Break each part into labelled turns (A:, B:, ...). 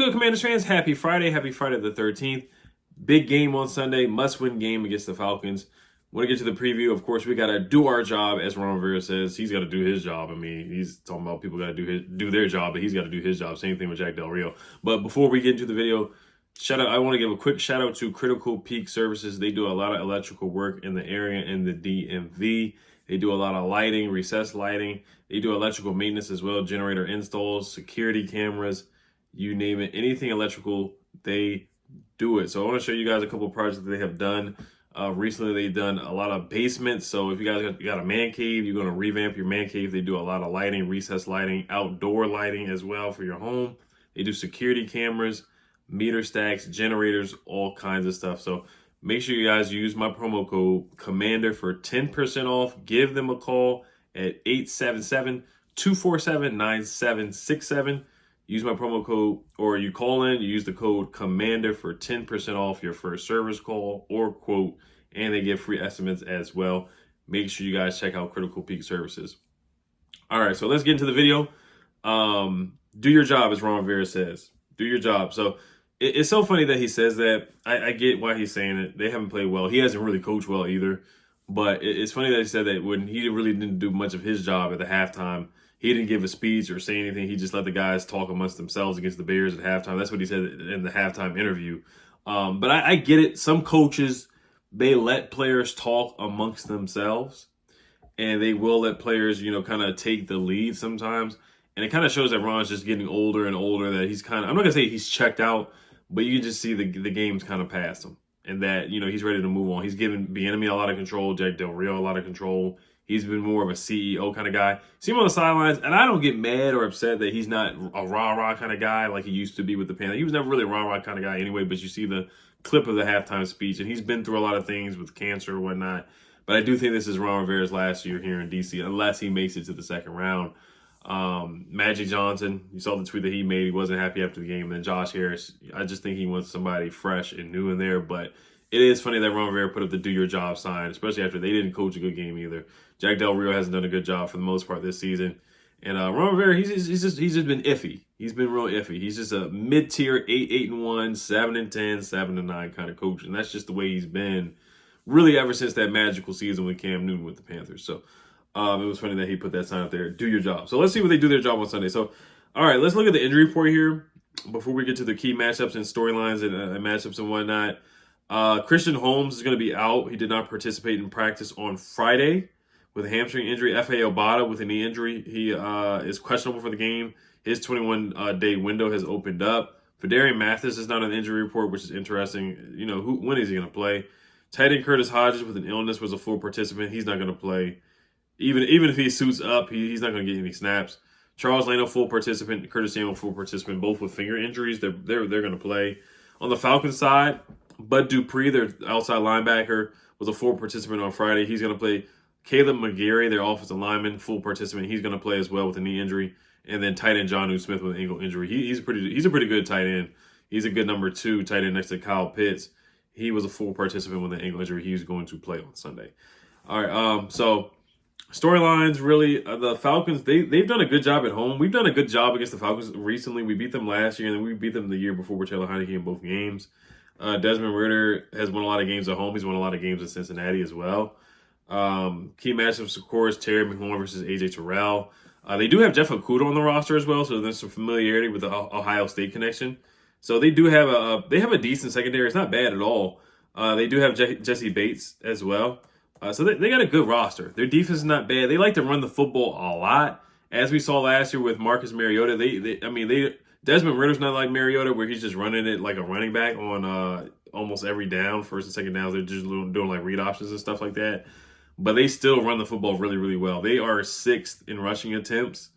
A: good, Commanders fans? Happy Friday the 13th. Big game on Sunday, must-win game against the Falcons. Want to get to the preview. Of course, we got to do our job, as Ron Rivera says. He's got to do his job. I mean, he's talking about people got to do their job, but he's got to do his job. Same thing with Jack Del Rio. But before we get into the video, I want to give a quick shout-out to Critical Peak Services. They do a lot of electrical work in the area in the DMV. They do a lot of lighting, recessed lighting. They do electrical maintenance as well, generator installs, security cameras, you name it, anything electrical, they do it. So I want to show you guys a couple of projects that they have done. Recently, they've done a lot of basements. So if you guys got a man cave, you're going to revamp your man cave. They do a lot of lighting, recessed lighting, outdoor lighting as well for your home. They do security cameras, meter stacks, generators, all kinds of stuff. So make sure you guys use my promo code Commander for 10% off. Give them a call at 877-247-9767. Use my promo code, or you call in, you use the code Commander for 10% off your first service call or quote, and they give free estimates as well. Make sure you guys check out Critical Peak Services. All right, so let's get into the video. Do your job, as Ron Rivera says. Do your job. So it's so funny that he says that. I get why he's saying it. They haven't played well. He hasn't really coached well either. But it's funny that he said that when he really didn't do much of his job at the halftime. He didn't give a speech or say anything. He just let the guys talk amongst themselves against the Bears at halftime. That's what he said in the halftime interview. But I get it. Some coaches, they let players talk amongst themselves. And they will let players, kind of take the lead sometimes. And it kind of shows that Ron's just getting older and older, that he's kind of, I'm not going to say he's checked out, but you can just see the game's kind of past him. And that, he's ready to move on. He's given Bieniemy a lot of control, Jack Del Rio a lot of control. He's been more of a CEO kind of guy. See him on the sidelines, and I don't get mad or upset that he's not a rah-rah kind of guy like he used to be with the Panthers. He was never really a rah-rah kind of guy anyway, but you see the clip of the halftime speech, and he's been through a lot of things with cancer and whatnot. But I do think this is Ron Rivera's last year here in D.C., unless he makes it to the second round. Magic Johnson, you saw the tweet that he made. He wasn't happy after the game. And then Josh Harris, I just think he wants somebody fresh and new in there. But it is funny that Ron Rivera put up the do your job sign, especially after they didn't coach a good game either. Jack Del Rio hasn't done a good job for the most part this season. And Ron Rivera, he's just been iffy. He's been real iffy. He's just a mid-tier 8-1, 7-10, 7-9 kind of coach. And that's just the way he's been really ever since that magical season with Cam Newton with the Panthers. So it was funny that he put that sign up there, do your job. So let's see what they do their job on Sunday. So, all right, let's look at the injury report here before we get to the key matchups and storylines and matchups and whatnot. Christian Holmes is going to be out. He did not participate in practice on Friday with a hamstring injury. F.A. Obata with a knee injury. He is questionable for the game. His 21-day window has opened up. Fedarian Mathis is not on the injury report, which is interesting. When is he going to play? Tight end Curtis Hodges with an illness was a full participant. He's not going to play. Even if he suits up, he's not going to get any snaps. Charles Leno, full participant. Curtis Samuel, full participant. Both with finger injuries. They're going to play. On the Falcons side, Bud Dupree, their outside linebacker, was a full participant on Friday. He's going to play. Caleb McGarry, their offensive lineman, full participant. He's going to play as well with a knee injury. And then tight end Jonnu Smith with an ankle injury. He's a pretty good tight end. He's a good number 2 tight end next to Kyle Pitts. He was a full participant with an ankle injury. He's going to play on Sunday. All right, so storylines, really, the Falcons, they've done a good job at home. We've done a good job against the Falcons recently. We beat them last year, and then we beat them the year before with Taylor Heineke in both games. Desmond Ridder has won a lot of games at home. He's won a lot of games in Cincinnati as well. Key matchups, of course, Terry McLaurin versus A.J. Terrell. They do have Jeff Okudah on the roster as well, so there's some familiarity with the Ohio State connection. So they do have a decent secondary. It's not bad at all. They do have Jesse Bates as well. So they got a good roster. Their defense is not bad. They like to run the football a lot, as we saw last year with Marcus Mariota. Desmond Ridder's not like Mariota, where he's just running it like a running back on almost every down, first and second downs. They're just doing like read options and stuff like that. But they still run the football really, really well. They are 6th in rushing attempts.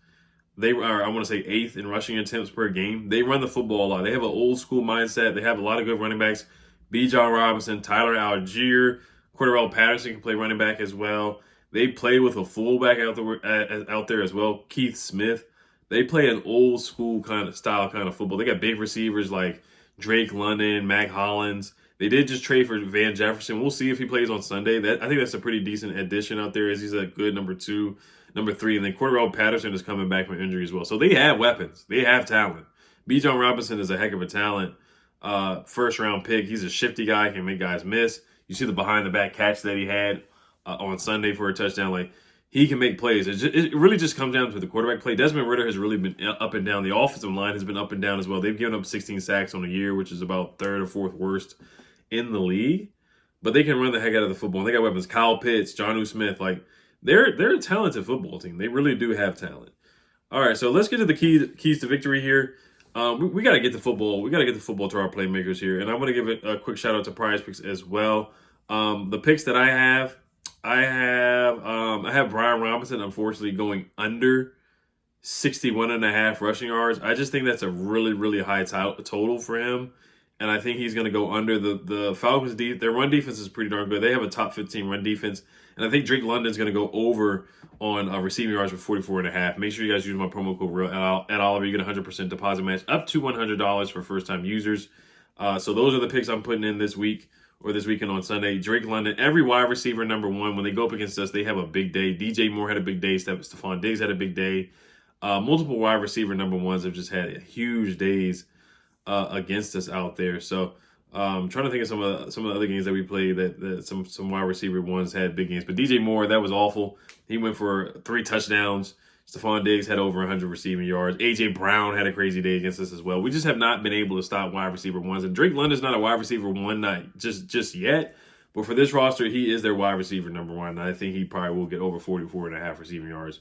A: They are, I want to say, 8th in rushing attempts per game. They run the football a lot. They have an old school mindset. They have a lot of good running backs. Bijan Robinson, Tyler Algier, Cordarrelle Patterson can play running back as well. They play with a fullback out there as well, Keith Smith. They play an old school kind of football. They got big receivers like Drake London, Mac Hollins. They did just trade for Van Jefferson. We'll see if he plays on Sunday. I think that's a pretty decent addition out there, as he's a good number 2, number 3. And then Cordarrelle Patterson is coming back from injury as well. So they have weapons. They have talent. Bijan Robinson is a heck of a talent. First round pick. He's a shifty guy, can make guys miss. You see the behind the back catch that he had on Sunday for a touchdown. Like, he can make plays. It really just comes down to the quarterback play. Desmond Ridder has really been up and down. The offensive line has been up and down as well. They've given up 16 sacks on the year, which is about third or fourth worst in the league. But they can run the heck out of the football. And they got weapons. Kyle Pitts, Jonnu Smith. Like, they're a talented football team. They really do have talent. All right, so let's get to the keys to victory here. We got to get the football. We got to get the football to our playmakers here. And I'm going to give a quick shout out to Prize Picks as well. The picks that I have Brian Robinson, unfortunately, going under 61.5 rushing yards. I just think that's a really, really high total for him. And I think he's going to go under. The Falcons, their run defense is pretty darn good. They have a top 15 run defense. And I think Drake London's going to go over on receiving yards for 44.5. Make sure you guys use my promo code REAL@Oliver. You get a 100% deposit match up to $100 for first-time users. So those are the picks I'm putting in this week or this weekend on Sunday. Drake London, every wide receiver number one. When they go up against us, they have a big day. DJ Moore had a big day. Stephon Diggs had a big day. Multiple wide receiver number ones have just had huge days against us out there. So I'm trying to think of some of the other games that we played that some wide receiver ones had big games. But DJ Moore, that was awful. He went for 3 touchdowns. Stephon Diggs had over 100 receiving yards. A.J. Brown had a crazy day against us as well. We just have not been able to stop wide receiver ones. And Drake London's not a wide receiver one, not just yet. But for this roster, he is their wide receiver number one. And I think he probably will get over 44.5 receiving yards.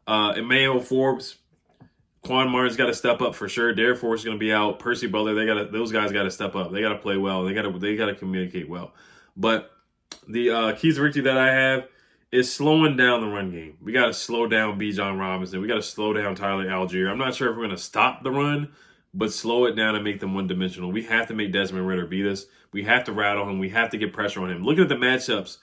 A: Emmanuel Forbes, Quan Martin's got to step up for sure. Derek Forrest is going to be out. Percy Butler, those guys got to step up. They got to play well. They got to communicate well. But the keys to victory that I have is slowing down the run game. We got to slow down Bijan Robinson. We got to slow down Tyler Algier. I'm not sure if we're going to stop the run, but slow it down and make them one-dimensional. We have to make Desmond Ridder beat us. We have to rattle him. We have to get pressure on him. Looking at the matchups,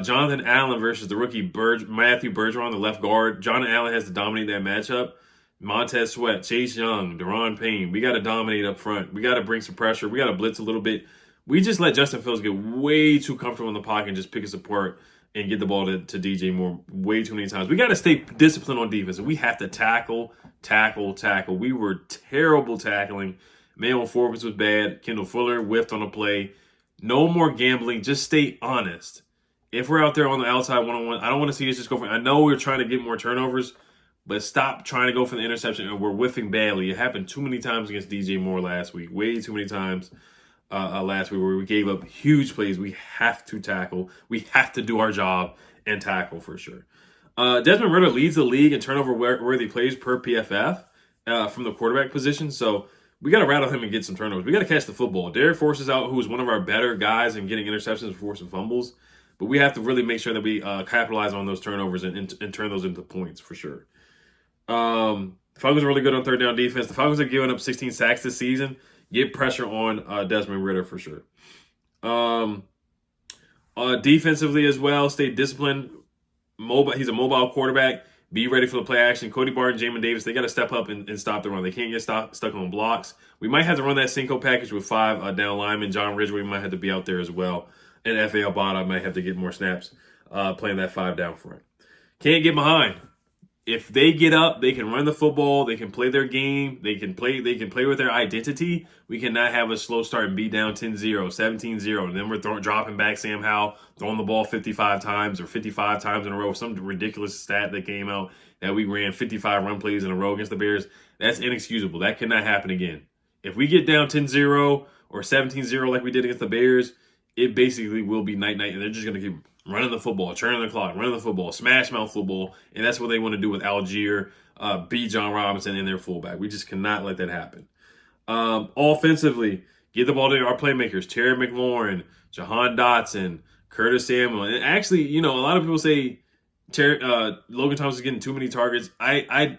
A: Jonathan Allen versus the rookie Matthew Bergeron, the left guard. Jonathan Allen has to dominate that matchup. Montez Sweat, Chase Young, Deron Payne. We got to dominate up front. We got to bring some pressure. We got to blitz a little bit. We just let Justin Fields get way too comfortable in the pocket and just pick us apart and get the ball to DJ Moore way too many times. We got to stay disciplined on defense. And we have to tackle. We were terrible tackling. Emmanuel Forbes was bad. Kendall Fuller whiffed on a play. No more gambling. Just stay honest. If we're out there on the outside one-on-one, I don't want to see us just go for it. I know we're trying to get more turnovers, but stop trying to go for the interception, and we're whiffing badly. It happened too many times against DJ Moore last week. Way too many times last week where we gave up huge plays. We have to tackle. We have to do our job and tackle for sure. Desmond Ridder leads the league in turnover-worthy plays per PFF from the quarterback position. So we got to rattle him and get some turnovers. We got to catch the football. Derek Forrest is out, who is one of our better guys in getting interceptions and forcing fumbles. But we have to really make sure that we capitalize on those turnovers and turn those into points for sure. The Falcons are really good on third down defense. The Falcons are giving up 16 sacks this season. Get pressure on Desmond Ridder for sure. Defensively as well, stay disciplined. He's a mobile quarterback. Be ready for the play action. Cody Barton, Jamin Davis, they got to step up and stop the run. They can't get stuck on blocks. We might have to run that Cinco package with 5 down linemen. John Ridgeway might have to be out there as well. And F.A. Abada might have to get more snaps playing that 5 down front. Can't get behind. If they get up, they can run the football. They can play their game. They can play with their identity. We cannot have a slow start and be down 10-0, 17-0. And then we're dropping back Sam Howell, throwing the ball 55 times or 55 times in a row. Some ridiculous stat that came out that we ran 55 run plays in a row against the Bears. That's inexcusable. That cannot happen again. If we get down 10-0 or 17-0 like we did against the Bears, it basically will be night-night. And they're just going to keep running the football, turning the clock, running the football, smash mouth football, and that's what they want to do with Algier, Bijan Robinson, and their fullback. We just cannot let that happen. Offensively, get the ball to our playmakers, Terry McLaurin, Jahan Dotson, Curtis Samuel. And actually, a lot of people say Logan Thomas is getting too many targets. I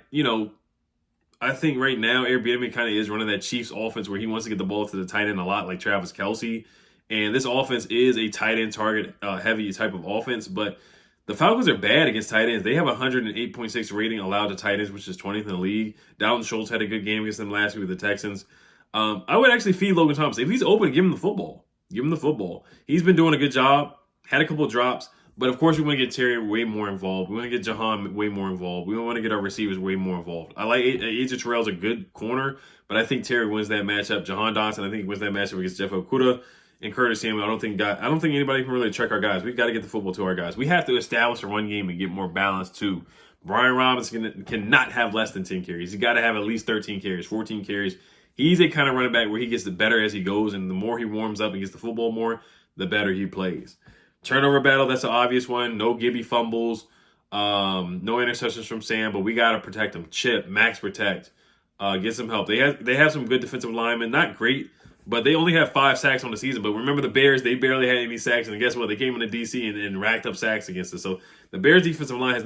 A: think right now Airbnb kind of is running that Chiefs offense where he wants to get the ball to the tight end a lot, like Travis Kelce. And this offense is a tight end target heavy type of offense, but the Falcons are bad against tight ends. They have a 108.6 rating allowed to tight ends, which is 20th in the league. Dalton Schultz had a good game against them last week with the Texans. I would actually feed Logan Thomas. If he's open, give him the football. Give him the football. He's been doing a good job, had a couple of drops, But of course, we want to get Terry way more involved. We want to get Jahan way more involved. We want to get our receivers way more involved. I like AJ Terrell's a good corner, but I think Terry wins that matchup. Jahan Dotson, I think, wins that matchup against Jeff Okudah and Curtis Samuel. I don't think anybody can really check our guys. We've got to get the football to our guys. We have to establish a run game and get more balance too. Brian Robinson cannot have less than 10 carries. He's got to have at least 13 carries, 14 carries. He's a kind of running back where he gets the better as he goes, and the more he warms up and gets the football more, the better he plays. Turnover battle, that's an obvious one. No Gibby fumbles, no interceptions from Sam, but we got to protect him. Chip, max protect, get some help. They have some good defensive linemen, not great, but they only have 5 sacks on the season. But remember the Bears, they barely had any sacks, and guess what? They came into DC and racked up sacks against us. So the Bears defensive line has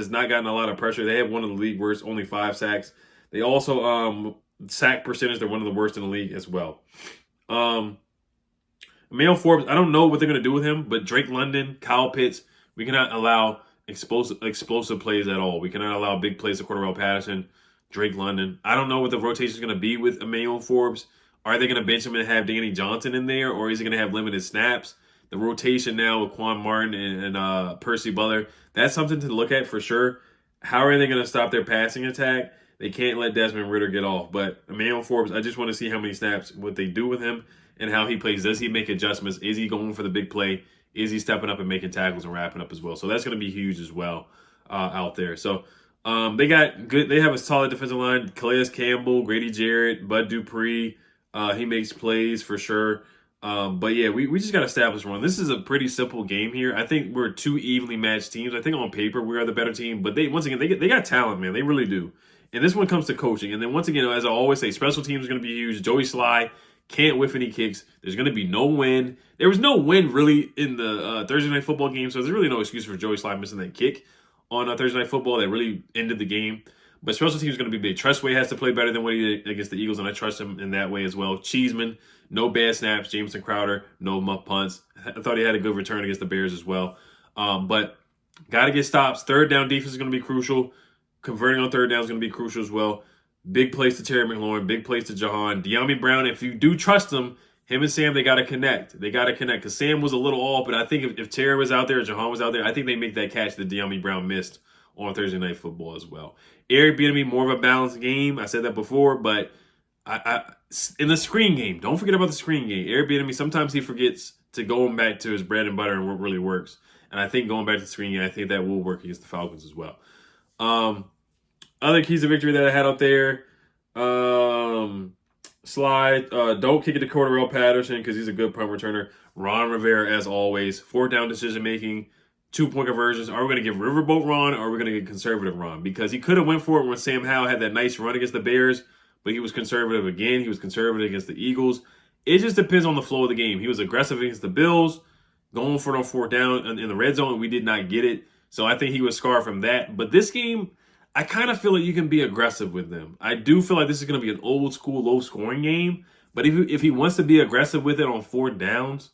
A: not gotten a lot of pressure. They have one of the league worst, only 5 sacks. They also sack percentage, they're one of the worst in the league as well. Emmanuel Forbes, I don't know what they're going to do with him, but Drake London, Kyle Pitts, we cannot allow explosive plays at all. We cannot allow big plays to Cordarrelle Patterson, Drake London. I don't know what the rotation is going to be with Emmanuel Forbes. Are they going to bench him and have Danny Johnson in there, or is he going to have limited snaps? The rotation now with Quan Martin and Percy Butler, that's something to look at for sure. How are they going to stop their passing attack? They can't let Desmond Ridder get off. But Emmanuel Forbes, I just want to see how many snaps, what they do with him, and how he plays. Does he make adjustments? Is he going for the big play? Is he stepping up and making tackles and wrapping up as well? So that's going to be huge as well out there. So they got good. They have a solid defensive line. Calais Campbell, Grady Jarrett, Bud Dupree. He makes plays for sure. But yeah, we just got to establish one. This is a pretty simple game here. I think we're 2 evenly matched teams. I think on paper we are the better team. But they got talent, man. They really do. And this one comes to coaching. And then once again, as I always say, special teams is going to be huge. Joey Sly can't whiff any kicks. There's going to be no win. There was no win really in the Thursday Night Football game, so there's really no excuse for Joey Sly missing that kick on Thursday Night Football that really ended the game. But special teams is going to be big. Trustway has to play better than what he did against the Eagles, and I trust him in that way as well. Cheeseman, no bad snaps. Jameson Crowder, no muff punts. I thought he had a good return against the Bears as well. But got to get stops. Third down defense is going to be crucial. Converting on third down is going to be crucial as well. Big plays to Terry McLaurin, big plays to Jahan. De'Ami Brown, if you do trust him and Sam, they got to connect. They got to connect because Sam was a little off, but I think if Terry was out there, Jahan was out there, I think they make that catch that De'Ami Brown missed on Thursday Night Football as well. Eric Bieniemy, more of a balanced game. I said that before, but in the screen game, don't forget about the screen game. Eric Bieniemy, sometimes he forgets to go back to his bread and butter and what really works. And I think going back to the screen game, I think that will work against the Falcons as well. Other keys of victory that I had out there. Slide. Don't kick it to Cordarrelle Patterson because he's a good punt returner. Ron Rivera, as always. 4th down decision making. 2-point conversions. Are we going to give Riverboat Ron or are we going to get conservative Ron? Because he could have went for it when Sam Howell had that nice run against the Bears, but he was conservative again. He was conservative against the Eagles. It just depends on the flow of the game. He was aggressive against the Bills, going for it on 4th down in the red zone. We did not get it. So I think he was scarred from that. But this game, I kind of feel like you can be aggressive with them. I do feel like this is going to be an old school, low scoring game. But if he wants to be aggressive with it on 4th downs,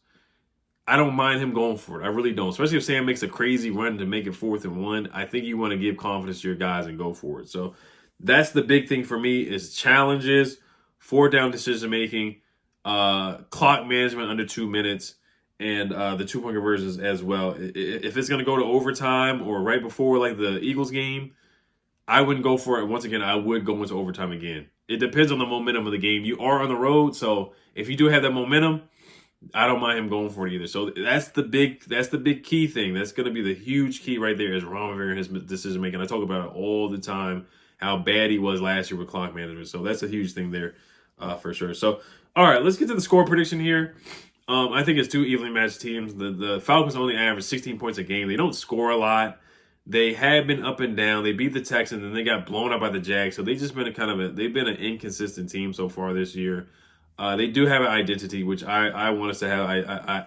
A: I don't mind him going for it. I really don't. Especially if Sam makes a crazy run to make it 4th and 1. I think you want to give confidence to your guys and go for it. So that's the big thing for me is challenges, 4th down decision making, clock management under 2 minutes, and the 2-point conversions as well. If it's going to go to overtime or right before like the Eagles game, I wouldn't go for it. Once again, I would go into overtime again. It depends on the momentum of the game. You are on the road, so if you do have that momentum, I don't mind him going for it either. So that's the big key thing. That's going to be the huge key right there is Ron Rivera and his decision making. I talk about it all the time, how bad he was last year with clock management. So that's a huge thing there for sure. So, all right, let's get to the score prediction here. I think it's 2 evenly matched teams. The Falcons only average 16 points a game. They don't score a lot. They have been up and down. They beat the Texans and they got blown out by the Jags. So they've just been they've been an inconsistent team so far this year. They do have an identity, which I want us to have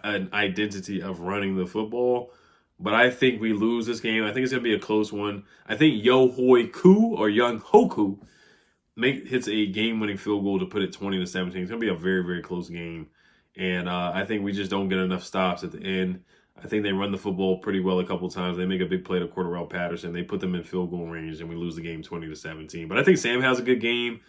A: an identity of running the football. But I think we lose this game. I think it's going to be a close one. I think Yo Hoi Koo or Young Hoku hits a game-winning field goal to put it 20-17. It's going to be a very, very close game. And I think we just don't get enough stops at the end. I think they run the football pretty well a couple times. They make a big play to Cordarrelle Patterson. They put them in field goal range, and we lose the game 20-17. But I think Sam has a good game.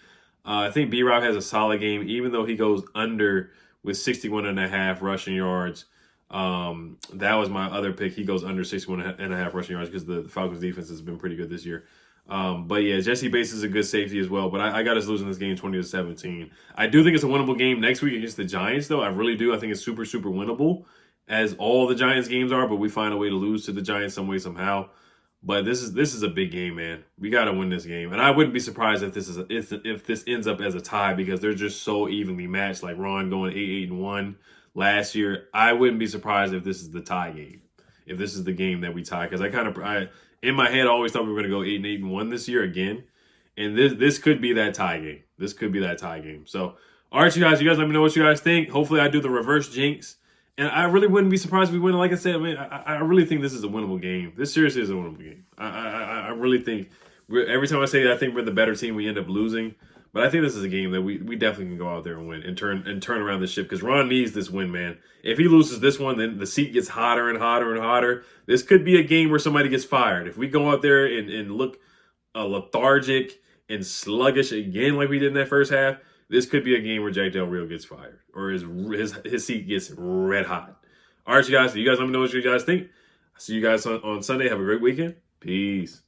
A: I think B-Rob has a solid game, even though he goes under with 61.5 rushing yards. That was my other pick. He goes under 61.5 rushing yards because the Falcons defense has been pretty good this year. But yeah, Jesse Bates is a good safety as well. But I got us losing this game 20-17. I do think it's a winnable game next week against the Giants, though. I really do. I think it's super, super winnable, as all the Giants games are. But we find a way to lose to the Giants some way, somehow. But this is a big game, man. We got to win this game, and I wouldn't be surprised if this ends up as a tie because they're just so evenly matched. Like Ron going 8-1 last year, I wouldn't be surprised if this is the tie game. If this is the game that we tie, because I in my head I always thought we were going to go 8-1 this year again, and this could be that tie game. This could be that tie game. So, all right, you guys let me know what you guys think. Hopefully, I do the reverse jinx. And I really wouldn't be surprised if we win. Like I said, I really think this is a winnable game. This seriously is a winnable game. I really think every time I say that, I think we're the better team. We end up losing, but I think this is a game that we definitely can go out there and win and turn around the ship because Ron needs this win, man. If he loses this one, then the seat gets hotter and hotter and hotter. This could be a game where somebody gets fired. If we go out there and look lethargic and sluggish again like we did in that first half, this could be a game where Jack Del Rio gets fired or his seat gets red hot. All right, you guys let me know what you guys think. I'll see you guys on Sunday. Have a great weekend. Peace.